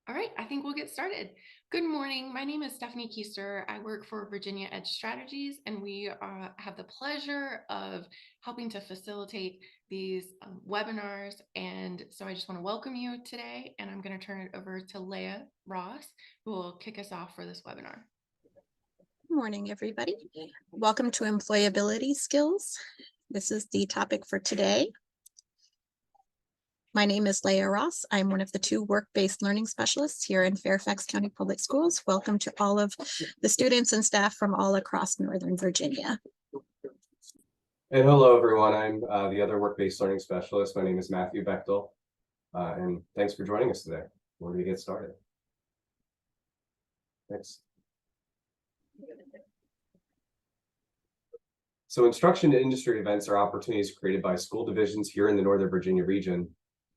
All right, I think we'll get started. Good morning. My name is Stephanie Keister. I work for Virginia Edge Strategies, and we have the pleasure of helping to facilitate these webinars. And so I just want to welcome you today, and I'm going to turn it over to Leah Ross, who will kick us off for this webinar. Good morning, everybody. Welcome to Employability Skills. This is the topic for today. My name is Leah Ross. I'm one of the two work-based learning specialists here in Fairfax County Public Schools. Welcome to all of the students and staff from all across Northern Virginia. And hello, everyone. I'm the other work-based learning specialist. My name is Matthew Bechtel, and thanks for joining us today. We're going to get started. Thanks. So instruction to industry events are opportunities created by school divisions here in the Northern Virginia region.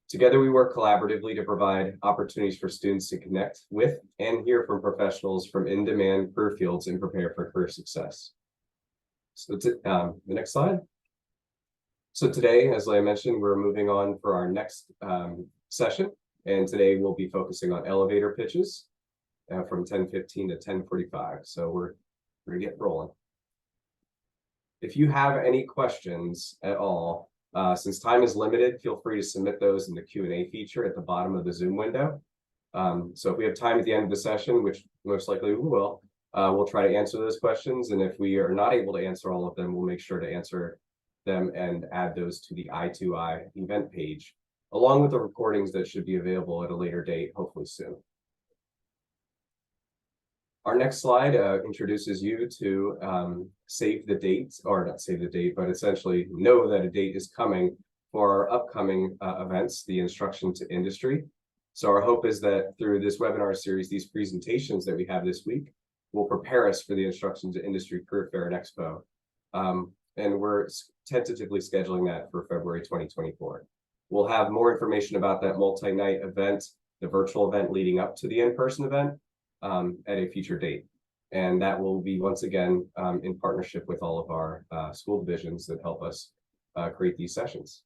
Together, we work collaboratively to provide opportunities for students to connect with and hear from professionals from in-demand career fields and prepare for career success. So the next slide. So today, as I mentioned, we're moving on for our next session. And today we'll be focusing on elevator pitches from 10:15 to 10:45. So we're going to get rolling. If you have any questions at all, since time is limited, feel free to submit those in the Q&A feature at the bottom of the Zoom window. So if we have time at the end of the session, which most likely we will, we'll try to answer those questions. And if we are not able to answer all of them, we'll make sure to answer them and add those to the I2I event page, along with the recordings that should be available at a later date, hopefully soon. Our next slide introduces you to save the date, or not save the date, but essentially know that a date is coming for our upcoming events, the Instruction to Industry. So our hope is that through this webinar series, these presentations that we have this week will prepare us for the Instruction to Industry Career Fair and Expo. And we're tentatively scheduling that for February 2024. We'll have more information about that multi-night event, the virtual event leading up to the in-person event, at a future date. And that will be, once again, in partnership with all of our school divisions that help us create these sessions.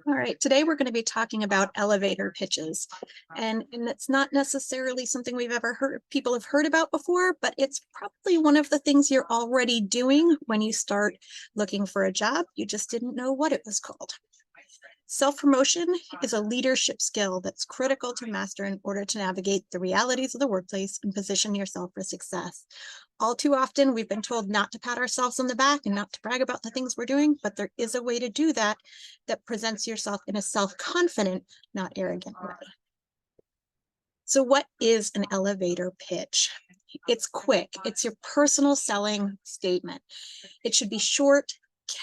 All right, today we're going to be talking about elevator pitches. And it's not necessarily something we've ever heard, people have heard about before, but it's probably one of the things you're already doing when you start looking for a job. You just didn't know what it was called. Self-promotion is a leadership skill that's critical to master in order to navigate the realities of the workplace and position yourself for success. All too often, we've been told not to pat ourselves on the back and not to brag about the things we're doing, but there is a way to do that that presents yourself in a self-confident, not arrogant way. So what is an elevator pitch? It's quick. It's your personal selling statement. It should be short,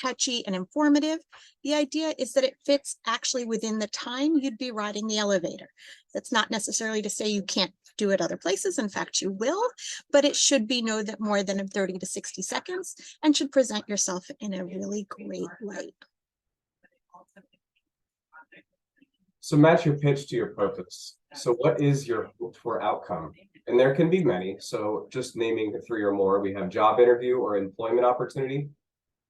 catchy, and informative. The idea is that it fits actually within the time you'd be riding the elevator. That's not necessarily to say you can't do it other places. In fact, you will, but it should be no that more than 30 to 60 seconds and should present yourself in a really great light. So match your pitch to your purpose. So what is your hope for outcome? And there can be many. So just naming 3 or more, we have job interview or employment opportunity,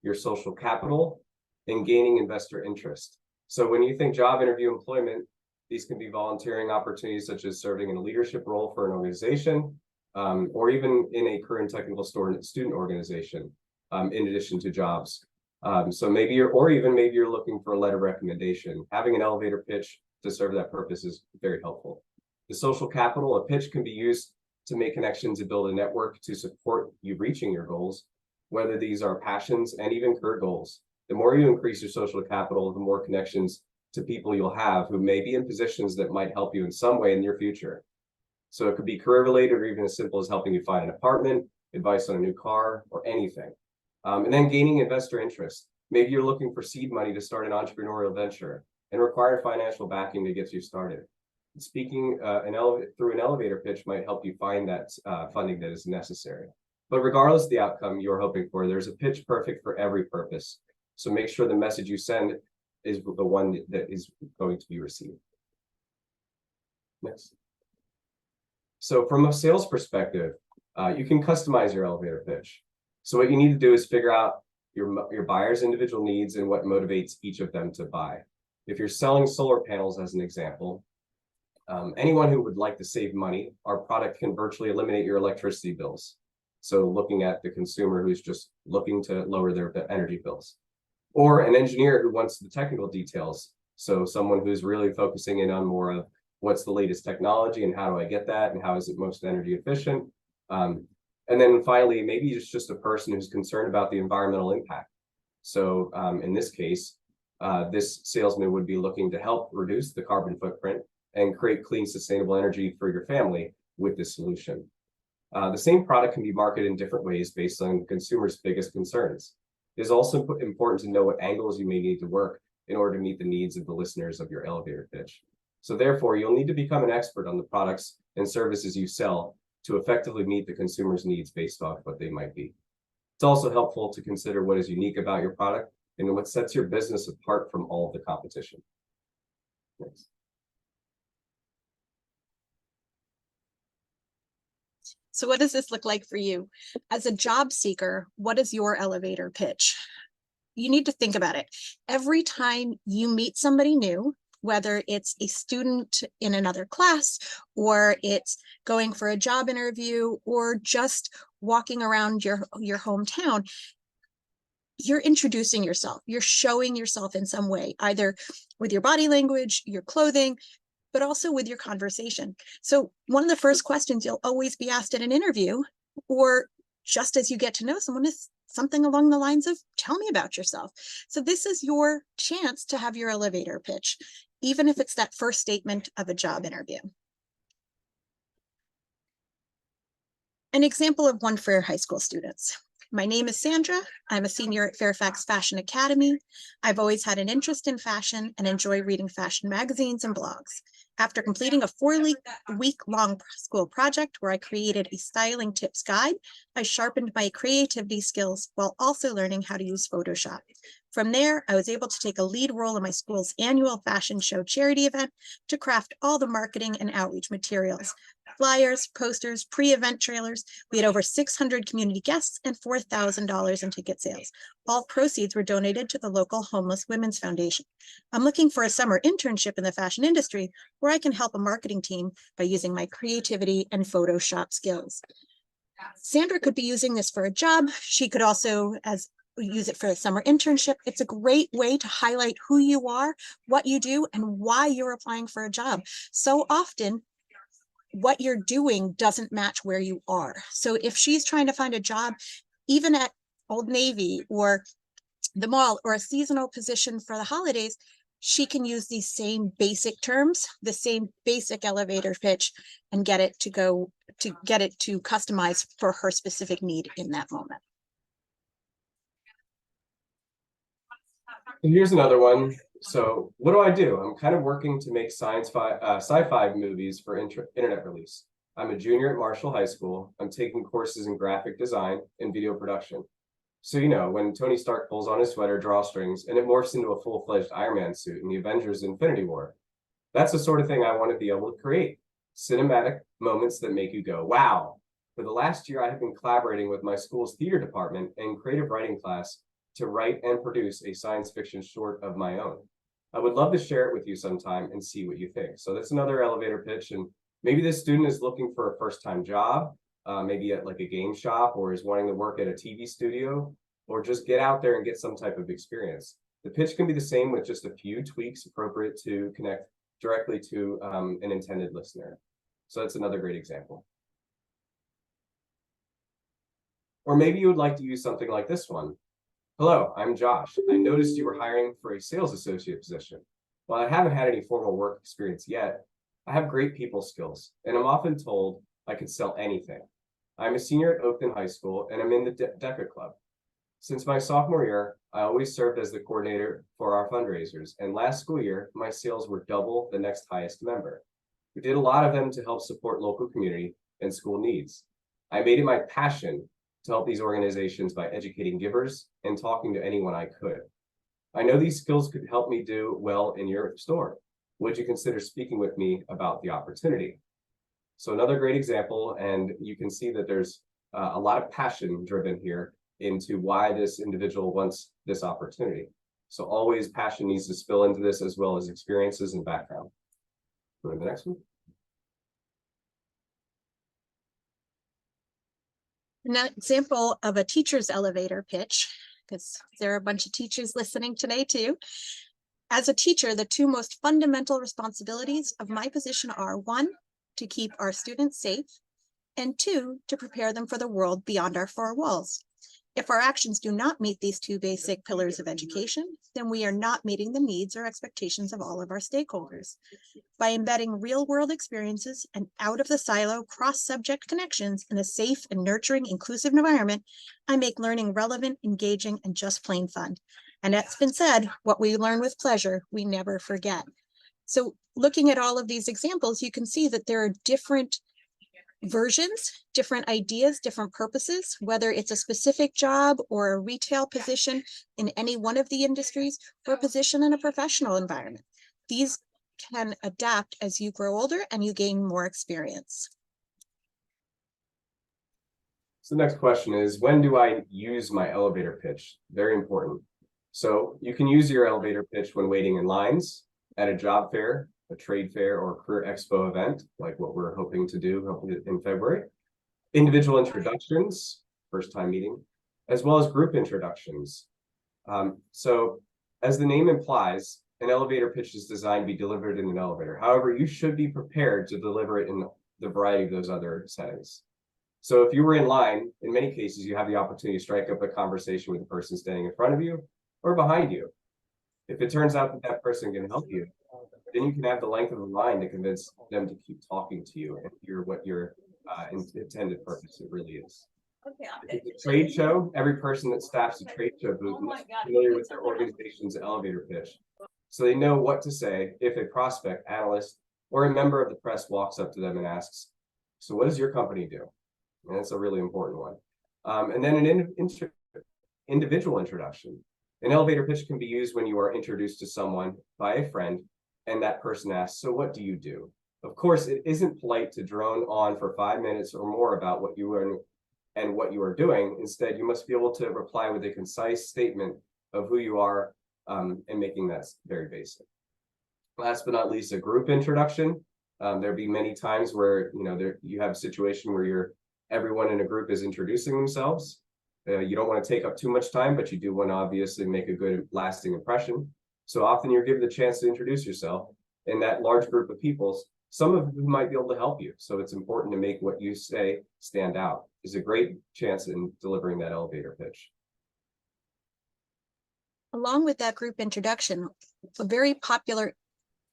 your social capital, and gaining investor interest. So when you think job interview employment, these can be volunteering opportunities such as serving in a leadership role for an organization, or even in a career and technical student organization, in addition to jobs. So maybe maybe you're looking for a letter of recommendation. Having an elevator pitch to serve that purpose is very helpful. The social capital, a pitch can be used to make connections and build a network to support you reaching your goals, whether these are passions and even career goals. The more you increase your social capital, the more connections to people you'll have who may be in positions that might help you in some way in your future. So it could be career related or even as simple as helping you find an apartment, advice on a new car, or anything. And then gaining investor interest. Maybe you're looking for seed money to start an entrepreneurial venture and require financial backing to get you started. Speaking through an elevator pitch might help you find that funding that is necessary. But regardless of the outcome you're hoping for, there's a pitch perfect for every purpose. So make sure the message you send is the one that is going to be received. Next. So from a sales perspective, you can customize your elevator pitch. So what you need to do is figure out your buyer's individual needs and what motivates each of them to buy. If you're selling solar panels as an example, Anyone who would like to save money, our product can virtually eliminate your electricity bills. So looking at the consumer who's just looking to lower their energy bills, or an engineer who wants the technical details. So someone who's really focusing in on more of what's the latest technology and how do I get that and how is it most energy efficient. And then finally, maybe it's just a person who's concerned about the environmental impact. So in this case, this salesman would be looking to help reduce the carbon footprint and create clean, sustainable energy for your family with this solution. The same product can be marketed in different ways based on the consumer's biggest concerns. It is also important to know what angles you may need to work in order to meet the needs of the listeners of your elevator pitch. So therefore, you'll need to become an expert on the products and services you sell to effectively meet the consumer's needs based off what they might be. It's also helpful to consider what is unique about your product and what sets your business apart from all of the competition. Next. So what does this look like for you? As a job seeker, what is your elevator pitch? You need to think about it. Every time you meet somebody new, whether it's a student in another class, or it's going for a job interview, or just walking around your hometown, you're introducing yourself. You're showing yourself in some way, either with your body language, your clothing, but also with your conversation. So one of the first questions you'll always be asked at an interview, or just as you get to know someone, is something along the lines of, tell me about yourself. So this is your chance to have your elevator pitch, even if it's that first statement of a job interview. An example of one for high school students. My name is Sandra. I'm a senior at Fairfax Fashion Academy. I've always had an interest in fashion and enjoy reading fashion magazines and blogs. After completing a 4-week-long school project where I created a styling tips guide, I sharpened my creativity skills while also learning how to use Photoshop. From there, I was able to take a lead role in my school's annual fashion show charity event to craft all the marketing and outreach materials. Flyers, posters, pre-event trailers. We had over 600 community guests and $4,000 in ticket sales. All proceeds were donated to the local Homeless Women's Foundation. I'm looking for a summer internship in the fashion industry where I can help a marketing team by using my creativity and Photoshop skills. Sandra could be using this for a job. She could also use it for a summer internship. It's a great way to highlight who you are, what you do, and why you're applying for a job. So often, what you're doing doesn't match where you are. So if she's trying to find a job, even at Old Navy or the mall or a seasonal position for the holidays, she can use these same basic terms, the same basic elevator pitch, and get it to customize for her specific need in that moment. And here's another one. So what do? I'm kind of working to make sci-fi movies for internet release. I'm a junior at Marshall High School. I'm taking courses in graphic design and video production. So, you know, when Tony Stark pulls on his sweater drawstrings and it morphs into a full-fledged Iron Man suit in the Avengers Infinity War, that's the sort of thing I want to be able to create. Cinematic moments that make you go, wow. For the last year, I have been collaborating with my school's theater department and creative writing class to write and produce a science fiction short of my own. I would love to share it with you sometime and see what you think. So that's another elevator pitch. And maybe this student is looking for a first-time job, maybe at like a game shop, or is wanting to work at a TV studio, or just get out there and get some type of experience. The pitch can be the same with just a few tweaks appropriate to connect directly to an intended listener. So that's another great example. Or maybe you would like to use something like this one. Hello, I'm Josh. I noticed you were hiring for a sales associate position. While I haven't had any formal work experience yet, I have great people skills, and I'm often told I could sell anything. I'm a senior at Oakton High School, and I'm in the DECA Club. Since my sophomore year, I always served as the coordinator for our fundraisers, and last school year, my sales were double the next highest member. We did a lot of them to help support local community and school needs. I made it my passion to help these organizations by educating givers and talking to anyone I could. I know these skills could help me do well in your store. Would you consider speaking with me about the opportunity? So another great example, and you can see that there's a lot of passion driven here into why this individual wants this opportunity. So always passion needs to spill into this, as well as experiences and background. Go to the next one. An example of a teacher's elevator pitch, because there are a bunch of teachers listening today too. As a teacher, the two most fundamental responsibilities of my position are: one, to keep our students safe, and two, to prepare them for the world beyond our four walls. If our actions do not meet these two basic pillars of education, then we are not meeting the needs or expectations of all of our stakeholders. By embedding real-world experiences and out of the silo cross-subject connections in a safe and nurturing inclusive environment, I make learning relevant, engaging, and just plain fun. And it's been said, what we learn with pleasure, we never forget. So looking at all of these examples, you can see that there are different versions, different ideas, different purposes, whether it's a specific job or a retail position in any one of the industries, or a position in a professional environment. These can adapt as you grow older and you gain more experience. So the next question is, when do I use my elevator pitch? Very important. So you can use your elevator pitch when waiting in lines, at a job fair, a trade fair, or career expo event, like what we're hoping to do in February. Individual introductions, first time meeting, as well as group introductions. So as the name implies, an elevator pitch is designed to be delivered in an elevator. However, you should be prepared to deliver it in the variety of those other settings. So if you were in line, in many cases, you have the opportunity to strike up a conversation with the person standing in front of you or behind you. If it turns out that that person can help you, then you can have the length of the line to convince them to keep talking to you and hear what your intended purpose it really is. If it's a trade show, every person that staffs a trade show booth is familiar with their organization's elevator pitch, so they know what to say if a prospect, analyst, or a member of the press walks up to them and asks, "So what does your company do?" And that's a really important one. And then an individual introduction. An elevator pitch can be used when you are introduced to someone by a friend and that person asks, "So what do you do?" Of course, it isn't polite to drone on for 5 minutes or more about what you are and what you are doing. Instead, you must be able to reply with a concise statement of who you are, and making that very basic. Last but not least, a group introduction. There'll be many times where you have a situation where everyone in a group is introducing themselves. You don't want to take up too much time, but you do want to obviously make a good lasting impression. So often you're given the chance to introduce yourself in that large group of people, some of whom might be able to help you. So it's important to make what you say stand out. It's a great chance in delivering that elevator pitch. Along with that group introduction, a very popular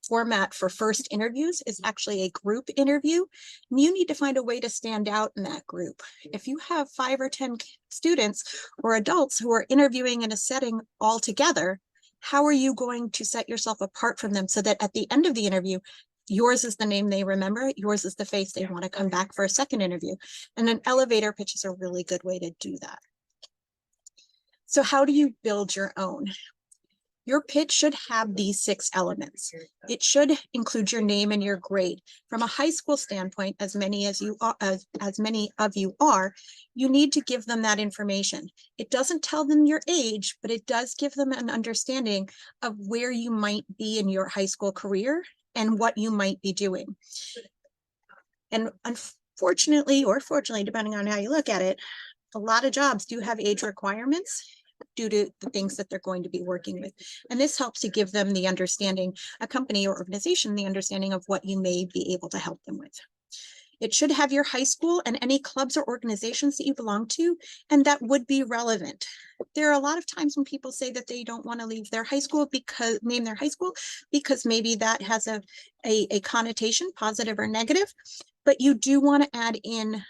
format for first interviews is actually a group interview. And you need to find a way to stand out in that group. If you have 5 or 10 students or adults who are interviewing in a setting all together, how are you going to set yourself apart from them so that at the end of the interview, yours is the name they remember, yours is the face they want to come back for a second interview? And an elevator pitch is a really good way to do that. So how do you build your own? Your pitch should have these 6 elements. It should include your name and your grade. From a high school standpoint, as many of you are, you need to give them that information. It doesn't tell them your age, but it does give them an understanding of where you might be in your high school career and what you might be doing. And unfortunately, or fortunately, depending on how you look at it, a lot of jobs do have age requirements due to the things that they're going to be working with. And this helps to give them the understanding, a company or organization, the understanding of what you may be able to help them with. It should have your high school and any clubs or organizations that you belong to, and that would be relevant. There are a lot of times when people say that they don't want to leave their high school name their high school because maybe that has a connotation, positive or negative, but you do want to add in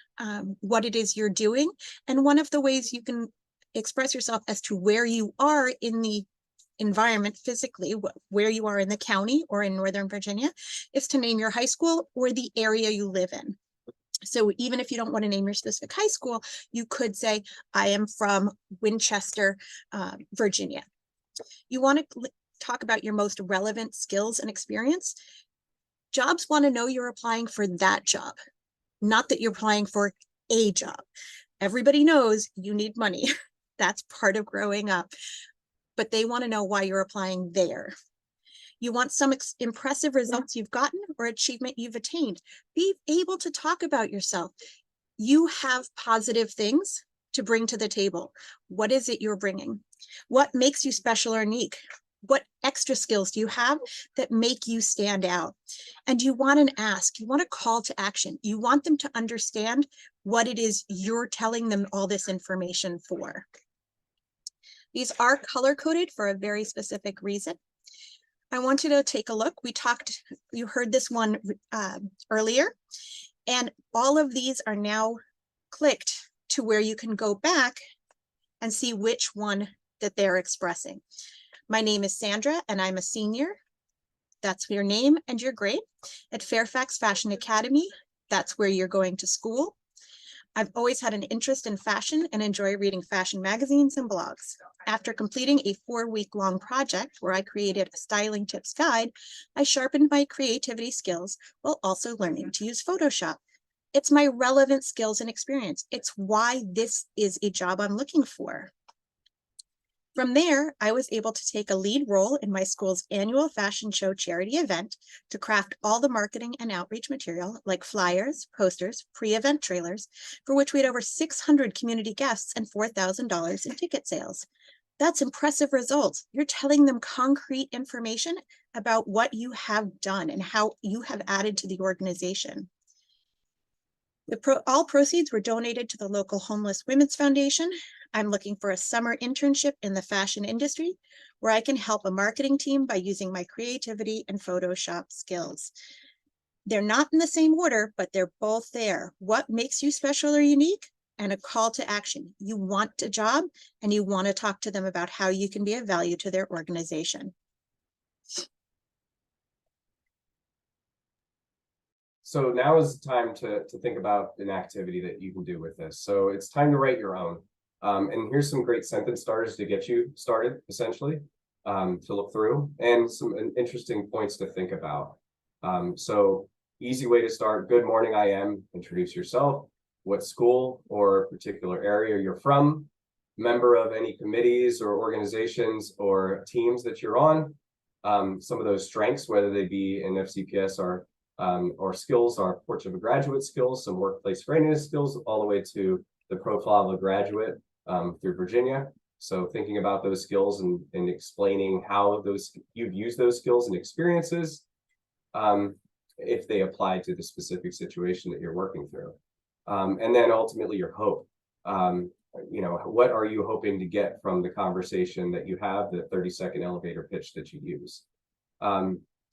what it is you're doing. And one of the ways you can express yourself as to where you are in the environment physically, where you are in the county or in Northern Virginia, is to name your high school or the area you live in. So even if you don't want to name your specific high school, you could say, I am from Winchester, Virginia. You want to talk about your most relevant skills and experience. Jobs want to know you're applying for that job, not that you're applying for a job. Everybody knows you need money. That's part of growing up, but they want to know why you're applying there. You want some impressive results you've gotten or achievement you've attained. Be able to talk about yourself. You have positive things to bring to the table. What is it you're bringing? What makes you special or unique? What extra skills do you have that make you stand out? And you want an ask, you want a call to action. You want them to understand what it is you're telling them all this information for. These are color-coded for a very specific reason. I want you to take a look. You heard this one earlier, and all of these are now clicked to where you can go back and see which one that they're expressing. My name is Sandra, and I'm a senior. That's your name and your grade. At Fairfax Fashion Academy, that's where you're going to school. I've always had an interest in fashion and enjoy reading fashion magazines and blogs. After completing a 4-week-long project where I created a styling tips guide, I sharpened my creativity skills while also learning to use Photoshop. It's my relevant skills and experience. It's why this is a job I'm looking for. From there, I was able to take a lead role in my school's annual fashion show charity event to craft all the marketing and outreach material like flyers, posters, pre-event trailers, for which we had over 600 community guests and $4,000 in ticket sales. That's impressive results. You're telling them concrete information about what you have done and how you have added to the organization. All proceeds were donated to the local Homeless Women's Foundation. I'm looking for a summer internship in the fashion industry where I can help a marketing team by using my creativity and Photoshop skills. They're not in the same order, but they're both there. What makes you special or unique? And a call to action. You want a job and you want to talk to them about how you can be of value to their organization. So now is the time to think about an activity that you can do with this. So it's time to write your own. And here's some great sentence starters to get you started, essentially, to look through, and some interesting points to think about. So easy way to start: good morning, I am. Introduce yourself, what school or particular area you're from, member of any committees or organizations or teams that you're on. Some of those strengths, whether they be in FCPS or skills, are Porch of a Graduate skills, some workplace readiness skills, all the way to the profile of a graduate through Virginia. So thinking about those skills and explaining how you've used those skills and experiences if they apply to the specific situation that you're working through. And then ultimately your hope. What are you hoping to get from the conversation that you have, the 30-second elevator pitch that you use?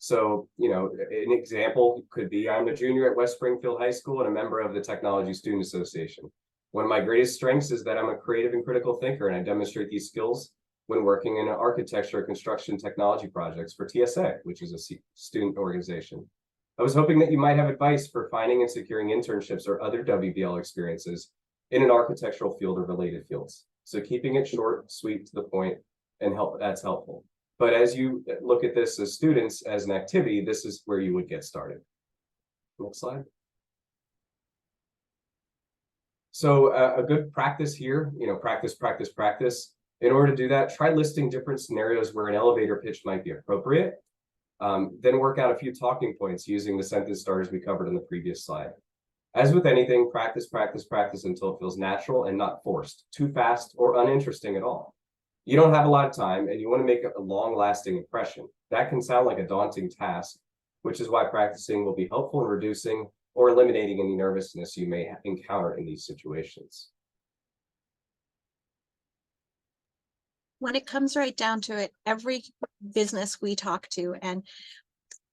So, an example could be, I'm a junior at West Springfield High School and a member of the Technology Student Association. One of my greatest strengths is that I'm a creative and critical thinker, and I demonstrate these skills when working in architecture, construction, technology projects for TSA, which is a student organization. I was hoping that you might have advice for finding and securing internships or other WBL experiences in an architectural field or related fields. So keeping it short, sweet, to the point, and that's helpful. But as you look at this as students, as an activity, this is where you would get started. Next slide. So a good practice here, practice, practice, practice. In order to do that, try listing different scenarios where an elevator pitch might be appropriate. Then work out a few talking points using the sentence starters we covered in the previous slide. As with anything, practice, practice, practice until it feels natural and not forced, too fast or uninteresting at all. You don't have a lot of time and you want to make a long-lasting impression. That can sound like a daunting task, which is why practicing will be helpful in reducing or eliminating any nervousness you may encounter in these situations. When it comes right down to it, every business we talk to, and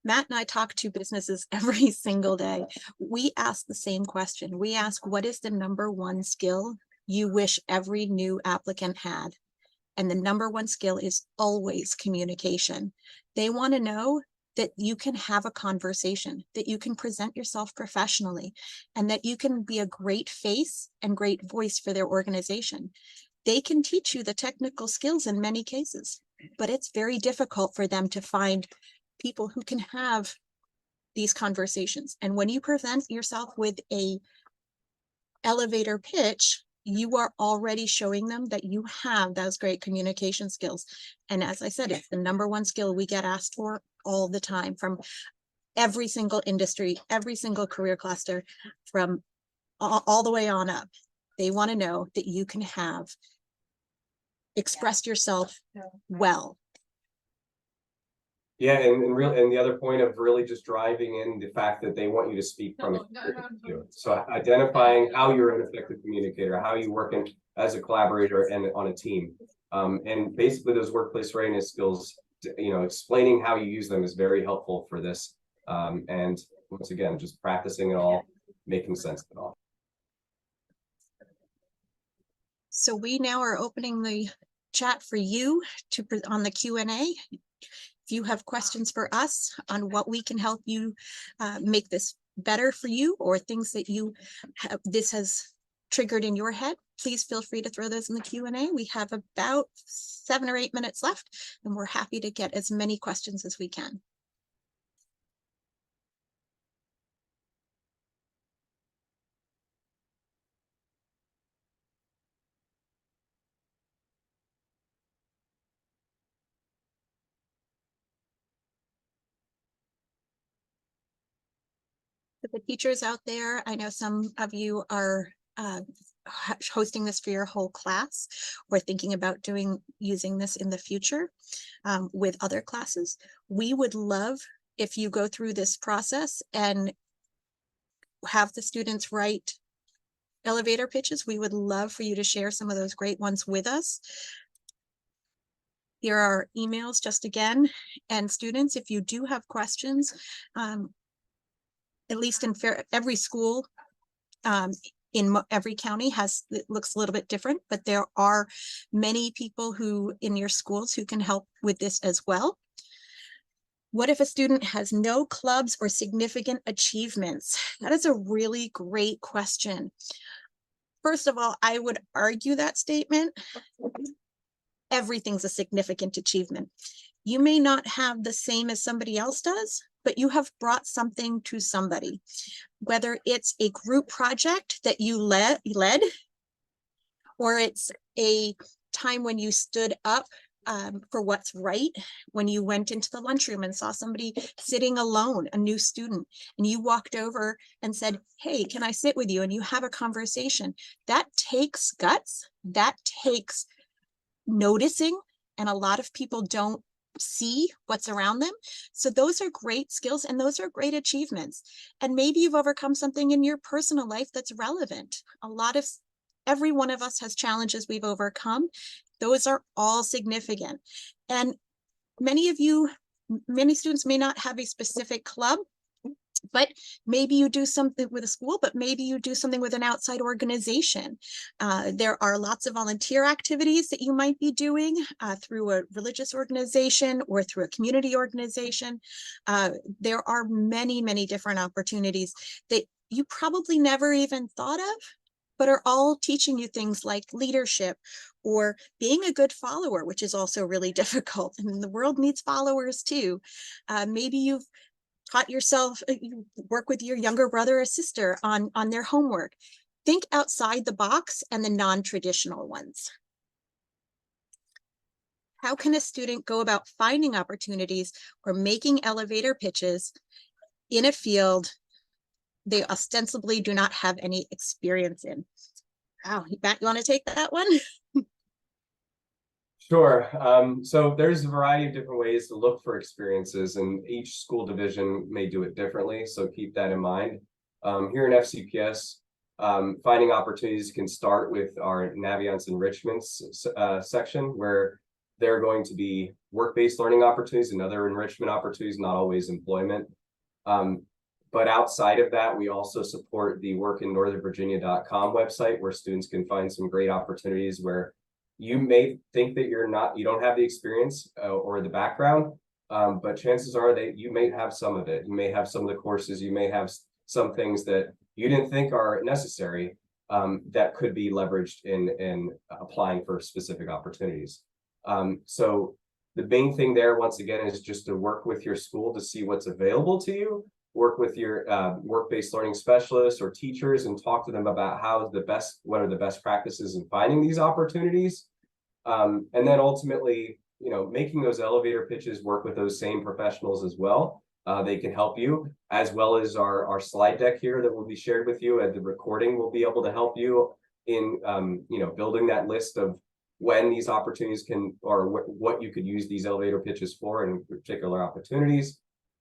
Matt and I talk to businesses every single day, we ask the same question. We ask, what is the number one skill you wish every new applicant had? And the number one skill is always communication. They want to know that you can have a conversation, that you can present yourself professionally, and that you can be a great face and great voice for their organization. They can teach you the technical skills in many cases, but it's very difficult for them to find people who can have these conversations. And when you present yourself with a elevator pitch, you are already showing them that you have those great communication skills. And as I said, it's the number one skill we get asked for all the time from every single industry, every single career cluster, from all the way on up. They want to know that you can have expressed yourself well. Yeah, and the other point of really just driving in the fact that they want you to speak from experience too. So identifying how you're an effective communicator, how you work as a collaborator and on a team. And basically those workplace readiness skills, explaining how you use them is very helpful for this. And once again, just practicing it all, making sense of it all. So we now are opening the chat for you on the Q&A. If you have questions for us on what we can help you make this better for you, or things that this has triggered in your head, please feel free to throw those in the Q&A. We have about 7 or 8 minutes left, and we're happy to get as many questions as we can. For the teachers out there, I know some of you are hosting this for your whole class, or thinking about using this in the future with other classes. We would love if you go through this process and have the students write elevator pitches. We would love for you to share some of those great ones with us. Here are emails just again, and students, if you do have questions, at least in every school in every county it looks a little bit different, but there are many people in your schools who can help with this as well. What if a student has no clubs or significant achievements? That is a really great question. First of all, I would argue that statement. Everything's a significant achievement. You may not have the same as somebody else does, but you have brought something to somebody. Whether it's a group project that you led, or it's a time when you stood up for what's right, when you went into the lunchroom and saw somebody sitting alone, a new student, and you walked over and said, hey, can I sit with you? And you have a conversation. That takes guts, that takes noticing, and a lot of people don't see what's around them. So those are great skills, and those are great achievements. And maybe you've overcome something in your personal life that's relevant. Every one of us has challenges we've overcome. Those are all significant. And many students may not have a specific club, but maybe you do something with a school, but maybe you do something with an outside organization. There are lots of volunteer activities that you might be doing through a religious organization or through a community organization. There are many, many different opportunities that you probably never even thought of, but are all teaching you things like leadership or being a good follower, which is also really difficult. And the world needs followers too. Maybe you've taught yourself, you work with your younger brother or sister on their homework. Think outside the box and the non-traditional ones. How can a student go about finding opportunities or making elevator pitches in a field they ostensibly do not have any experience in? Wow, Matt, you want to take that one? Sure. So there's a variety of different ways to look for experiences, and each school division may do it differently. So keep that in mind. Here in FCPS, finding opportunities can start with our Naviance enrichments section, where there are going to be work-based learning opportunities and other enrichment opportunities, not always employment. But outside of that, we also support the workinnorthernvirginia.com website, where students can find some great opportunities where you may think that you don't have the experience or the background, but chances are that you may have some of it. You may have some of the courses, you may have some things that you didn't think are necessary that could be leveraged in applying for specific opportunities. So the main thing there, once again, is just to work with your school to see what's available to you, work with your work-based learning specialists or teachers and talk to them about what are the best practices in finding these opportunities. And then ultimately, making those elevator pitches work with those same professionals as well. they can help you, as well as our slide deck here that will be shared with you, and the recording will be able to help you in building that list of when these opportunities can, or what you could use these elevator pitches for in particular opportunities.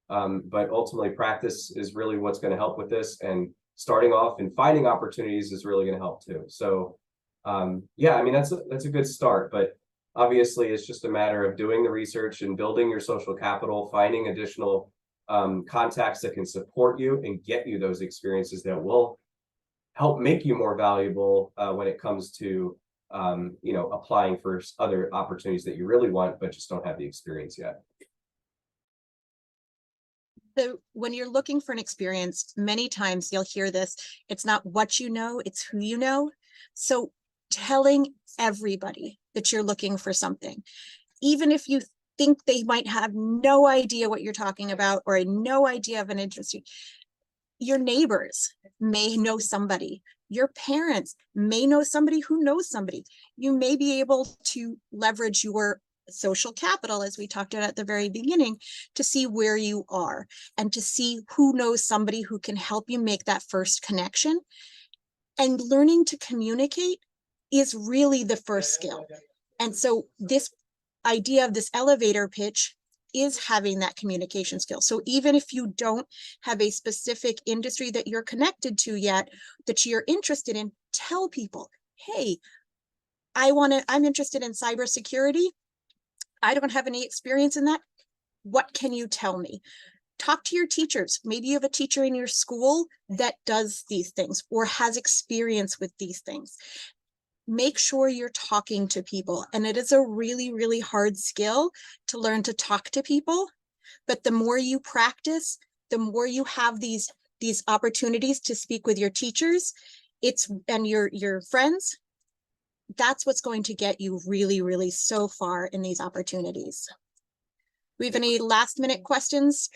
But ultimately, practice is really what's going to help with this, and starting off and finding opportunities is really going to help too. So yeah, I mean, that's a good start, but obviously it's just a matter of doing the research and building your social capital, finding additional contacts that can support you and get you those experiences that will help make you more valuable when it comes to applying for other opportunities that you really want but just don't have the experience yet. So when you're looking for an experience, many times you'll hear this, it's not what you know, it's who you know. So telling everybody that you're looking for something, even if you think they might have no idea what you're talking about or no idea of an interest, your neighbors may know somebody, your parents may know somebody who knows somebody. You may be able to leverage your social capital, as we talked about at the very beginning, to see where you are and to see who knows somebody who can help you make that first connection. And learning to communicate is really the first skill. And so this idea of this elevator pitch is having that communication skill. So even if you don't have a specific industry that you're connected to yet, that you're interested in, tell people, hey, I'm interested in cybersecurity. I don't have any experience in that. What can you tell me? Talk to your teachers. Maybe you have a teacher in your school that does these things or has experience with these things. Make sure you're talking to people. And it is a really, really hard skill to learn to talk to people. But the more you practice, the more you have these opportunities to speak with your teachers, and your friends. That's what's going to get you really, really so far in these opportunities. We have any last minute questions?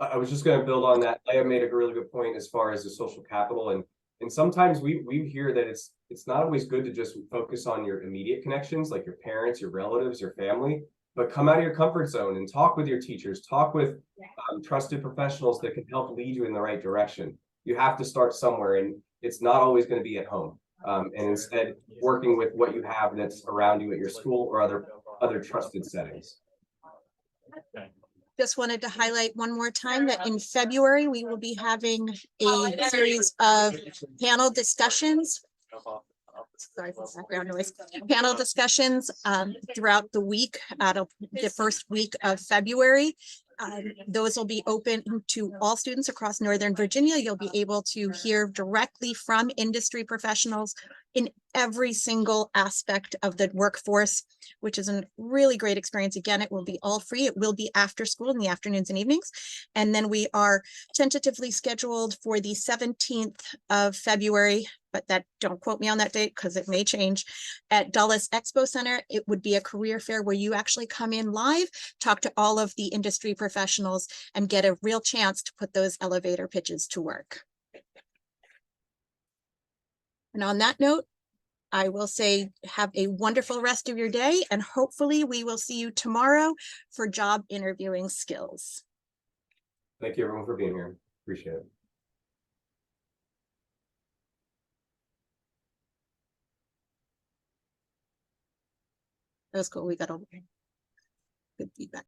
I was just going to build on that. Leah made a really good point as far as the social capital, and sometimes we hear that it's not always good to just focus on your immediate connections, like your parents, your relatives, your family, but come out of your comfort zone and talk with your teachers, talk with trusted professionals that can help lead you in the right direction. You have to start somewhere, and it's not always going to be at home. And instead, working with what you have that's around you at your school or other trusted settings. Just wanted to highlight one more time that in February, we will be having a series of panel discussions. Sorry for background noise. Panel discussions throughout the week, the first week of February. Those will be open to all students across Northern Virginia. You'll be able to hear directly from industry professionals in every single aspect of the workforce, which is a really great experience. Again, it will be all free. It will be after school in the afternoons and evenings. And then we are tentatively scheduled for the 17th of February, but don't quote me on that date because it may change, at Dulles Expo Center. It would be a career fair where you actually come in live, talk to all of the industry professionals, and get a real chance to put those elevator pitches to work. And on that note, I will say have a wonderful rest of your day, and hopefully we will see you tomorrow for job interviewing skills. Thank you everyone for being here. Appreciate it. That was cool. We got all good feedback.